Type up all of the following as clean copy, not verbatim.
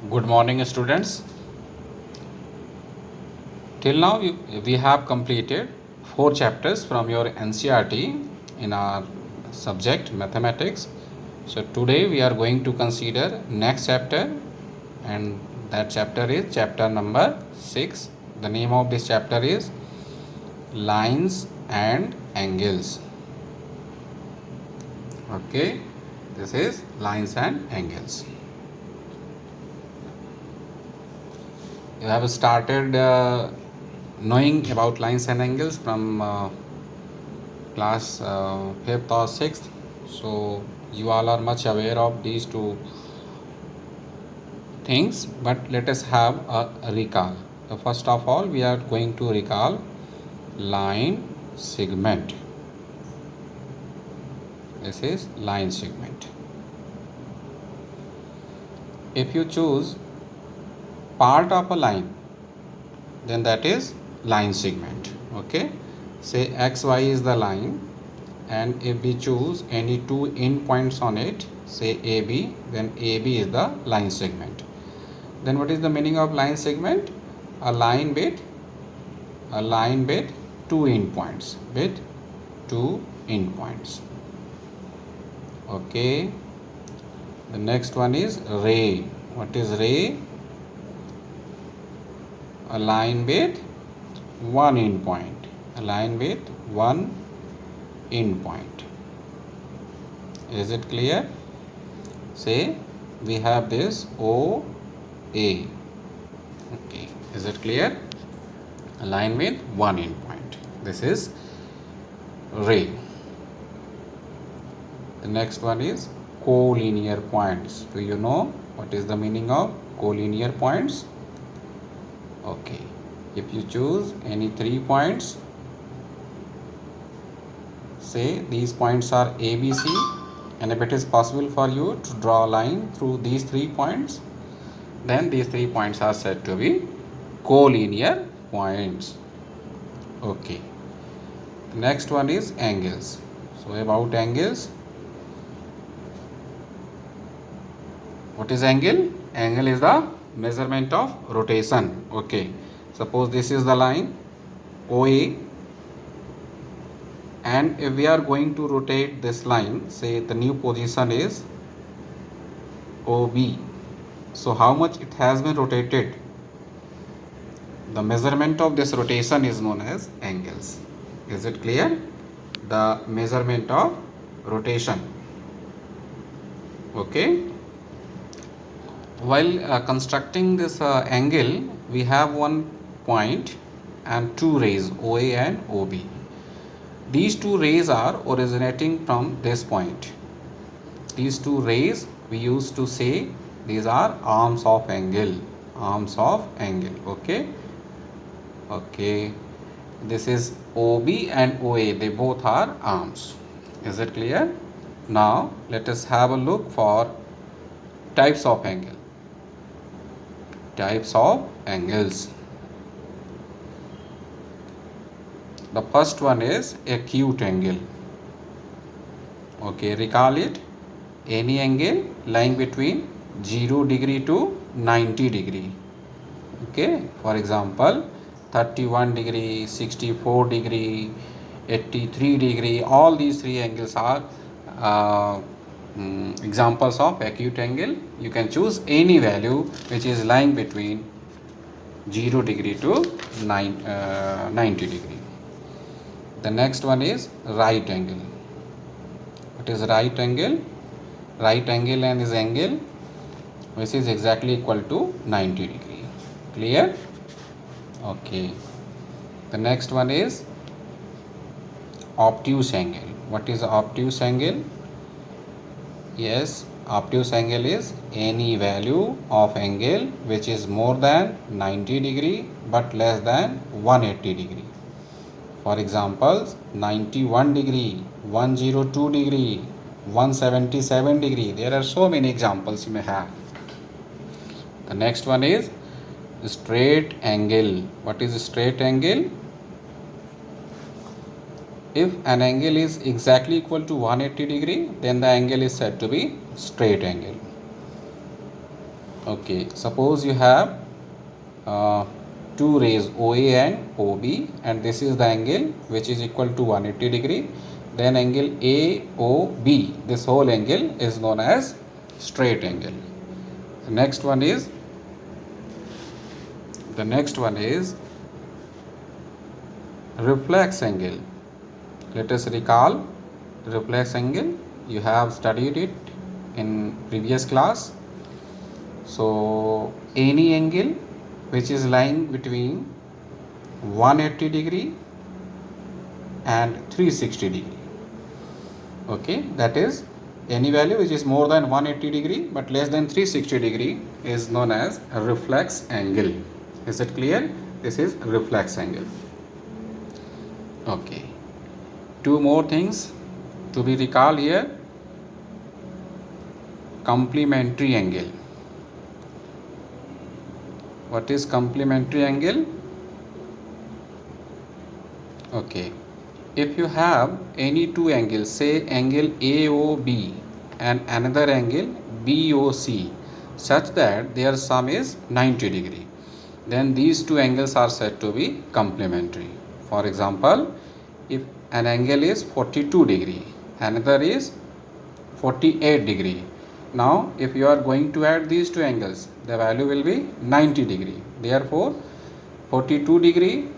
Good morning, students. Till now, we have completed 4 chapters from your NCERT in our subject mathematics. So today we are going to consider next chapter, and that chapter is chapter number 6. The name of this chapter is Lines and Angles. Okay, this is lines and angles. You have started knowing about lines and angles from class 5th or 6th. So you all are much aware of these two things, but let us have a recall. So first of all, we are going to recall line segment. This is line segment. If you choose part of a line, then that is line segment. Okay, say xy is the line, and if we choose any two endpoints on it, say AB, then AB is the line segment. Then what is the meaning of line segment? A line with two endpoints, Okay, the next one is ray. What is ray? A line with one endpoint, Is it clear? Say we have this OA. Okay, is it clear? A line with one endpoint. This is ray. The next one is collinear points. Do you know what is the meaning of collinear points? Okay, if you choose any 3 points, say these points are ABC, and if it is possible for you to draw a line through these 3 points, then these 3 points are said to be collinear points. Okay, the next one is angles. So about angles, what is angle? Angle is the measurement of rotation. Okay, suppose this is the line OA, and if we are going to rotate this line, say the new position is OB. So how much it has been rotated? The measurement of this rotation is known as angles. Is it clear? The measurement of rotation. Okay. While constructing this angle, we have one point and two rays, OA and OB. These two rays are originating from this point. These two rays, we used to say these are arms of angle. Okay. Okay, this is OB and OA, they both are arms. Is it clear? Now let us have a look for types of angle. Types of angles. The first one is acute angle. Okay, recall it. Any angle lying between 0 degree to 90 degree. Okay, for example, 31 degree, 64 degree, 83 degree, all these three angles are examples of acute angle. You can choose any value which is lying between 0 degree to 90 degree. The next one is right angle. What is right angle? Right angle and is angle which is exactly equal to 90 degree. Clear? Okay. The next one is obtuse angle. What is obtuse angle? Yes, obtuse angle is any value of angle which is more than 90 degree but less than 180 degree. For example, 91 degree, 102 degree, 177 degree. There are so many examples you may have. The next one is straight angle. What is straight angle? If an angle is exactly equal to 180 degree, then the angle is said to be straight angle. Okay, suppose you have two rays OA and OB, and this is the angle which is equal to 180 degree. Then angle AOB, this whole angle is known as straight angle. The next one is reflex angle. Let us recall reflex angle. You have studied it in previous class. So any angle which is lying between 180 degree and 360 degree. Okay, that is any value which is more than 180 degree but less than 360 degree is known as a reflex angle. Is it clear? This is reflex angle. Okay, two more things to be recalled here. Complementary angle. What is complementary angle? Okay, if you have any two angles, say angle AOB and another angle BOC, such that their sum is 90 degree, then these two angles are said to be complementary. For example, if an angle is 42 degree, another is 48 degree. Now if you are going to add these two angles, the value will be 90 degree. Therefore 42 degree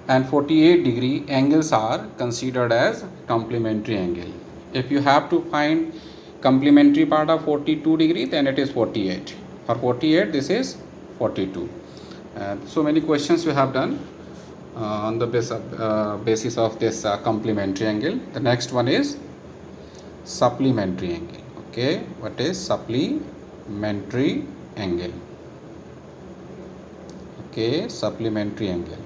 and 48 degree angles are considered as complementary angle. If you have to find complementary part of 42 degree, then it is 48. For 48 this is 42. So many questions we have done on the basis of this complementary angle. The next one is supplementary angle. Okay, what is supplementary angle? Okay, supplementary angle.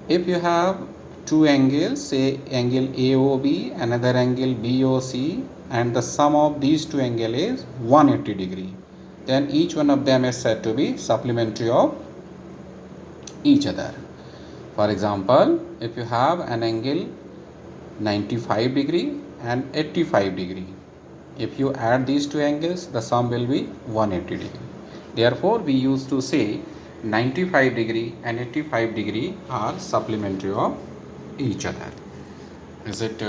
If you have two angles, say angle AOB, another angle BOC, and the sum of these two angles is 180 degree, then each one of them is said to be supplementary of each other. For example, if you have an angle 95 degree and 85 degree, if you add these two angles, the sum will be 180 degree. Therefore, we used to say 95 degree and 85 degree are supplementary of each other. Is it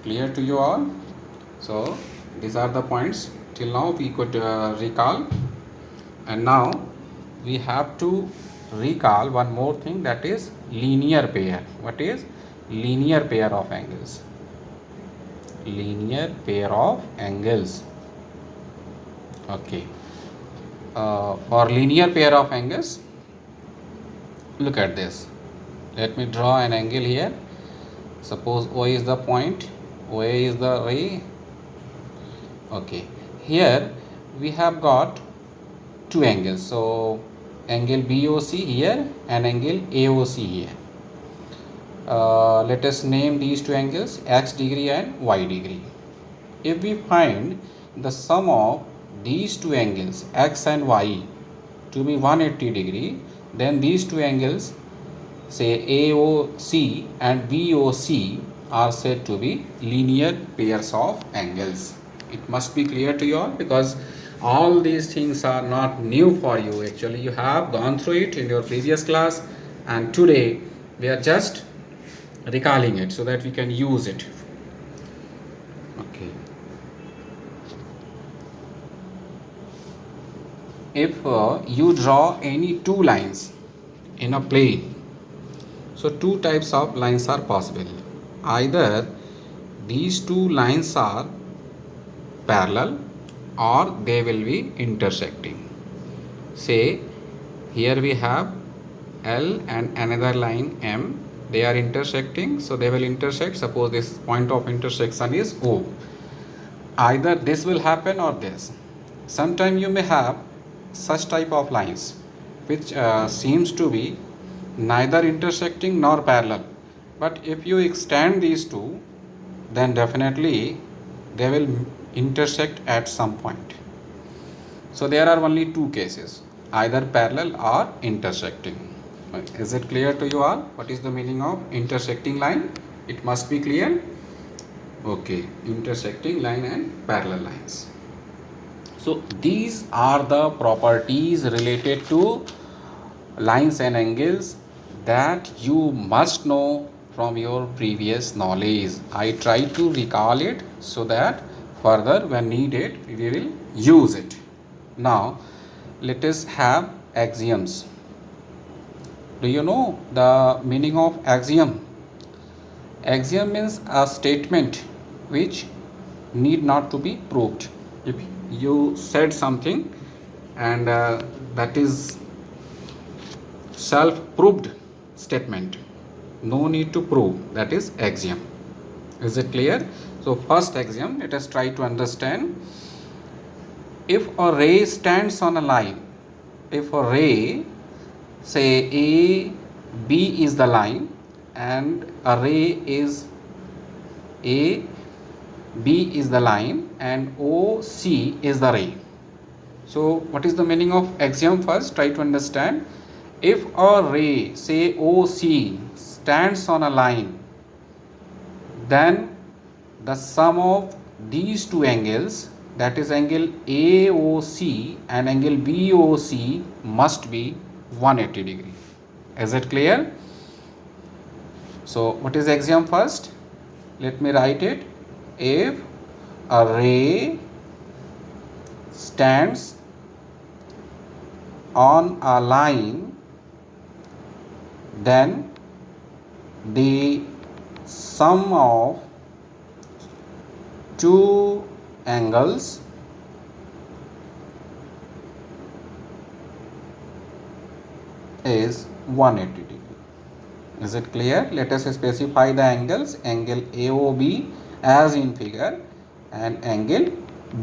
clear to you all? So these are the points till now we could recall, and now we have to recall one more thing, that is linear pair. What is linear pair of angles? Linear pair of angles. Okay, for linear pair of angles, look at this. Let me draw an angle here. Suppose O is the point, OA is the ray. Okay, here we have got two angles, so angle BOC here and angle AOC here. Let us name these two angles X degree and Y degree. If we find the sum of these two angles X and Y to be 180 degree, then these two angles, say AOC and BOC, are said to be linear pairs of angles. It must be clear to you all, because all these things are not new for you. Actually, you have gone through it in your previous class, and today we are just recalling it so that we can use it. Okay. If you draw any two lines in a plane, so two types of lines are possible. Either these two lines are parallel or they will be intersecting. Say here we have L and another line M. They are intersecting, so they will intersect. Suppose this point of intersection is O. Either this will happen or this. Sometime you may have such type of lines which seems to be neither intersecting nor parallel, but if you extend these two, then definitely they will intersect at some point. So there are only two cases, either parallel or intersecting. Is it clear to you all? What is the meaning of intersecting line? It must be clear. Okay, intersecting line and parallel lines. So these are the properties related to lines and angles that you must know from your previous knowledge. I try to recall it so that further when needed we will use it. Now let us have axioms. Do you know the meaning of axiom? Axiom means a statement which need not to be proved. If you said something and that is self proved statement, no need to prove, that is axiom. Is it clear? So first axiom, let us try to understand. If a ray stands on a line, if a ray, say A B is the line and a ray is A B is the line and OC is the ray. So what is the meaning of axiom? First try to understand. If a ray, say OC, stands on a line, then the sum of these two angles, that is angle AOC and angle BOC, must be 180 degree. Is it clear? So what is axiom first? Let me write it. If a ray stands on a line, then the sum of two angles is 180 degree. Is it clear? Let us specify the angles. Angle AOB as in figure and angle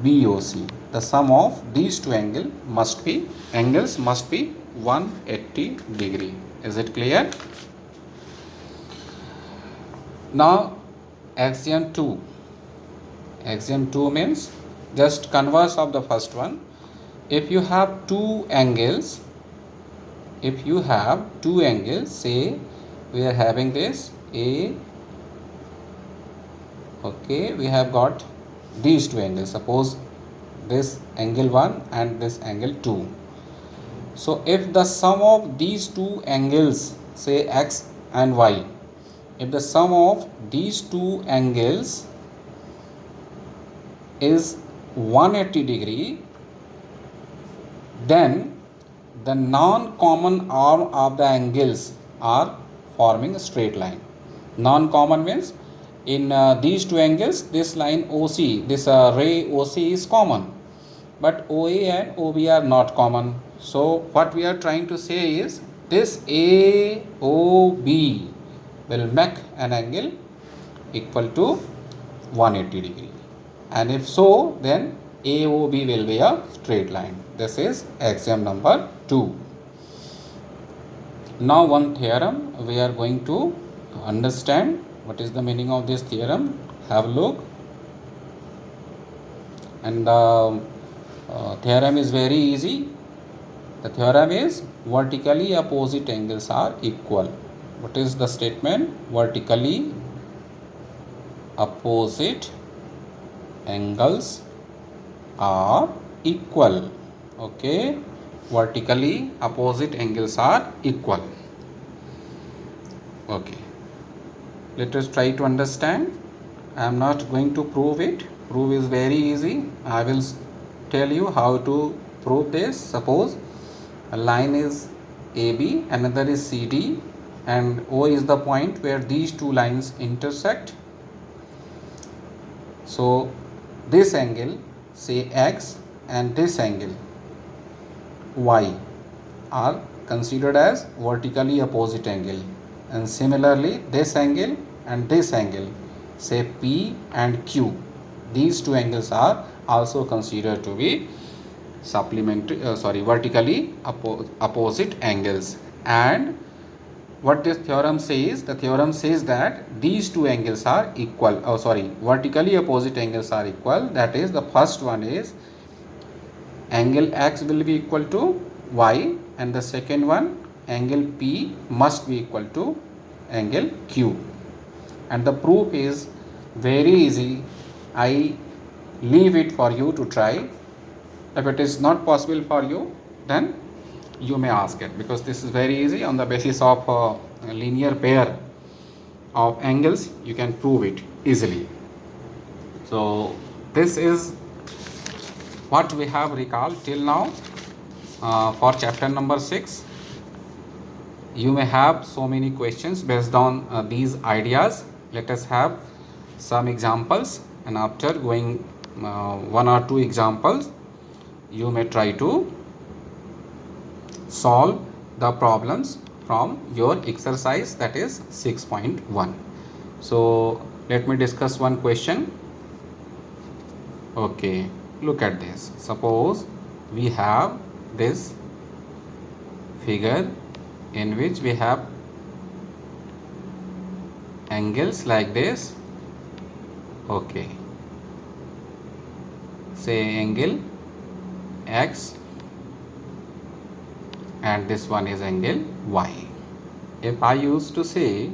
BOC. The sum of these two angles must be 180 degree. Is it clear? Now axiom 2. Axiom 2 means just converse of the first one. If you have two angles, say we are having this A, okay, we have got these two angles. Suppose this angle 1 and this angle 2. So if the sum of these two angles, say X and Y, if the sum of these two angles is 180 degree, then the non-common arm of the angles are forming a straight line. Non-common means in these two angles, this line OC, this ray OC is common, but OA and OB are not common. So what we are trying to say is this AOB will make an angle equal to 180 degree, and if so, then AOB will be a straight line. This is axiom number 2. Now one theorem we are going to understand. What is the meaning of this theorem? Have a look. And the theorem is very easy. The theorem is vertically opposite angles are equal. What is the statement? Vertically opposite angles are equal. Okay, vertically opposite angles are equal. Okay, let us try to understand. I am not going to prove it. Prove is very easy. I will tell you how to prove this. Suppose a line is AB, another is CD, and O is the point where these two lines intersect. So this angle, say X, and this angle Y are considered as vertically opposite angle, and similarly this angle and this angle, say P and Q, these two angles are also considered to be vertically opposite angles. And what this theorem says, the theorem says that these two angles are equal, vertically opposite angles are equal. That is, the first one is angle X will be equal to Y, and the second one, angle P, must be equal to angle Q. And the proof is very easy. I leave it for you to try. If it is not possible for you, then you may ask it, because this is very easy. On the basis of a linear pair of angles, you can prove it easily. So this is what we have recalled till now for chapter number 6. You may have so many questions based on these ideas. Let us have some examples, and after going one or two examples, you may try to solve the problems from your exercise, that is 6.1. So let me discuss one question. Okay, look at this. Suppose we have this figure in which we have angles like this. Okay, say angle X, and this one is angle Y. If I used to say,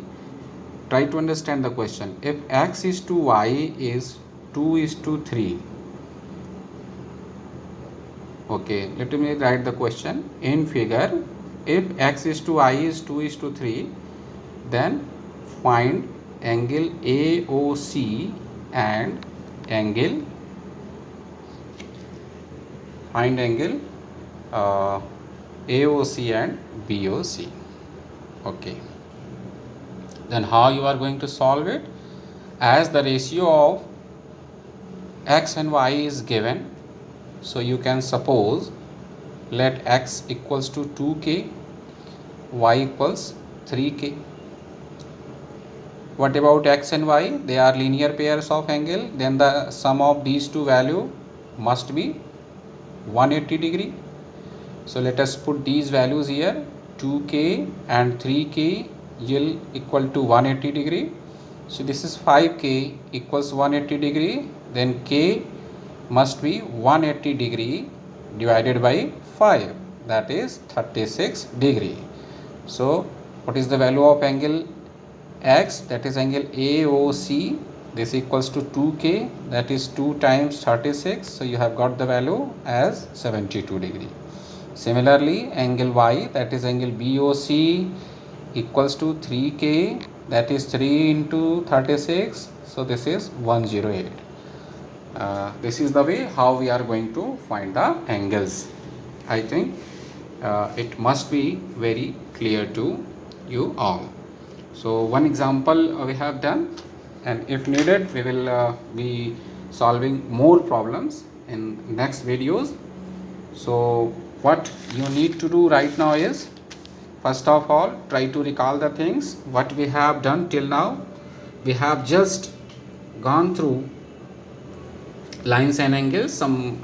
try to understand the question. If X is to Y is 2:3. Okay, let me write the question. In figure, if X is to Y is 2:3, then find angle AOC and angle AOC and BOC. Okay, then how you are going to solve it? As the ratio of X and Y is given, so you can suppose, let X equals to 2k, Y equals 3k. What about X and Y? They are linear pairs of angle. Then the sum of these two value must be 180 degree. So let us put these values here. 2k and 3k will equal to 180 degree. So this is 5k equals 180 degree. Then k must be 180 degree divided by 5, that is 36 degree. So what is the value of angle X? That is angle AOC. This equals to 2k, that is 2 times 36. So you have got the value as 72 degree. Similarly, angle Y, that is angle BOC, equals to 3k, that is 3 into 36. So this is 108. This is the way how we are going to find the angles. I think it must be very clear to you all. So one example we have done, and if needed we will be solving more problems in next videos. So what you need to do right now is, first of all, try to recall the things what we have done till now. We have just gone through lines and angles, some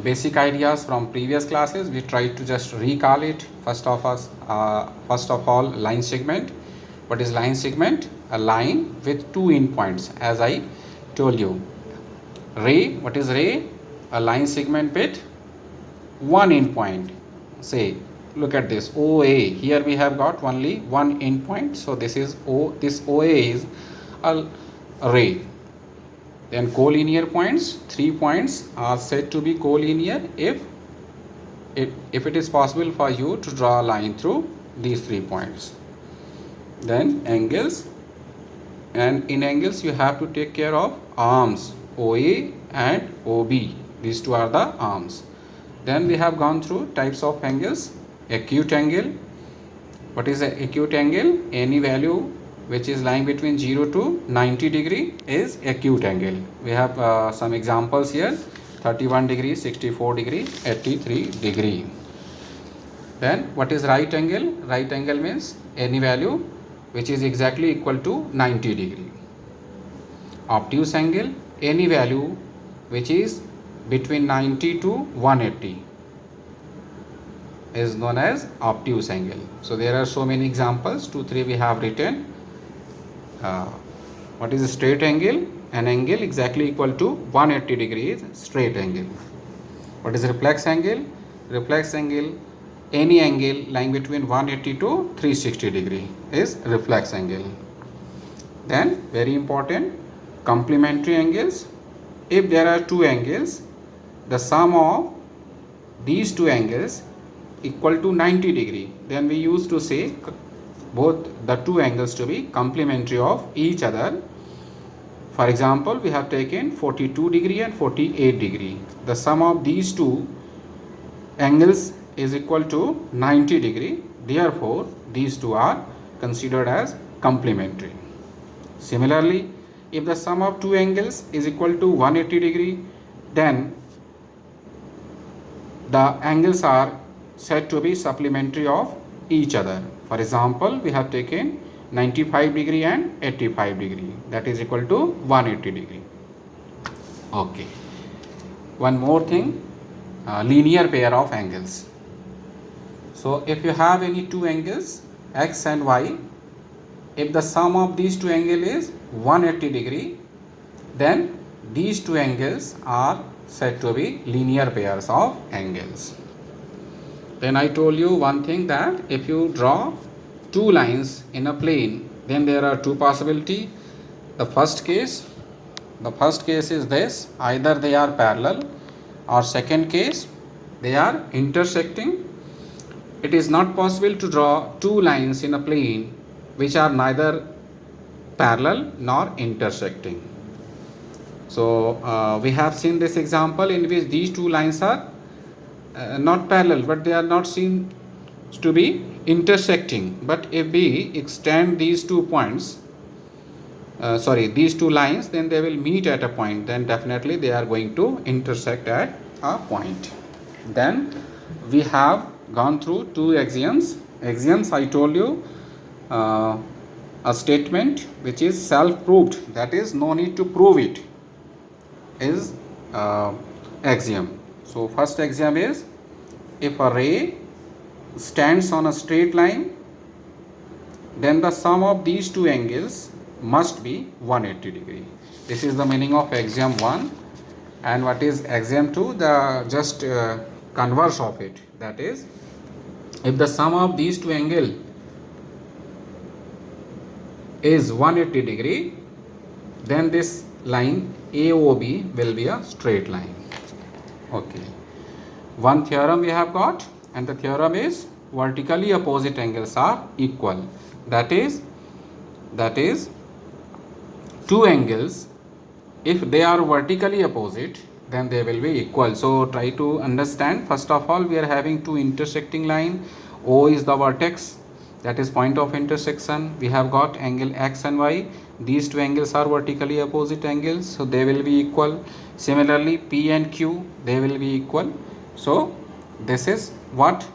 basic ideas from previous classes. We try to just recall it. First of all, line segment. What is line segment? A line with two endpoints, as I told you. Ray, what is ray? A line segment with one endpoint. Say, look at this OA. Here we have got only one endpoint, so this is O. This OA is a ray. Then collinear points, 3 points are said to be collinear if it is possible for you to draw a line through these 3 points. Then angles, and in angles you have to take care of arms, OA and OB. These two are the arms. Then we have gone through types of angles. Acute angle. What is an acute angle? Any value which is lying between 0 to 90 degree is acute angle. We have some examples here: 31 degree, 64 degree, 83 degree. Then what is right angle? Right angle means any value which is exactly equal to 90 degree. Obtuse angle, any value which is between 90 to 180 is known as obtuse angle. So there are so many examples, 2-3 we have written. What is a straight angle? An angle exactly equal to 180 degrees straight angle. What is reflex angle? Reflex angle, any angle lying between 180 to 360 degree is reflex angle. Then very important, complementary angles. If there are two angles, the sum of these two angles equal to 90 degree, then we used to say both the two angles to be complementary of each other. For example, we have taken 42 degree and 48 degree. The sum of these two angles is equal to 90 degree. Therefore, these two are considered as complementary. Similarly, if the sum of two angles is equal to 180 degree, then the angles are said to be supplementary of each other. For example, we have taken 95 degree and 85 degree, that is equal to 180 degree. Okay. One more thing, linear pair of angles. So if you have any two angles x and y, if the sum of these two angles is 180 degree, then these two angles are said to be linear pairs of angles. Then I told you one thing, that if you draw two lines in a plane, then there are two possibilities. The first case is this: either they are parallel, or second case, they are intersecting. It is not possible to draw two lines in a plane which are neither parallel nor intersecting. So we have seen this example in which these two lines are not parallel, but they are not seen to be intersecting. But if we extend these two points, these two lines, then they will meet at a point, then definitely they are going to intersect at a point. Then we have gone through two axioms. I told you a statement which is self-proved, that is no need to prove it, is axiom. So first axiom is, if a ray stands on a straight line, then the sum of these two angles must be 180 degree. This is the meaning of axiom 1. And what is axiom 2? The just converse of it, that is, if the sum of these two angles is 180 degree, then this line AOB will be a straight line. Okay. One theorem we have got, and the theorem is vertically opposite angles are equal. That is two angles, if they are vertically opposite, then they will be equal. So try to understand. First of all, we are having two intersecting line. O is the vertex, that is point of intersection. We have got angle x and y. These two angles are vertically opposite angles, so they will be equal. Similarly, P and Q, they will be equal. So this is what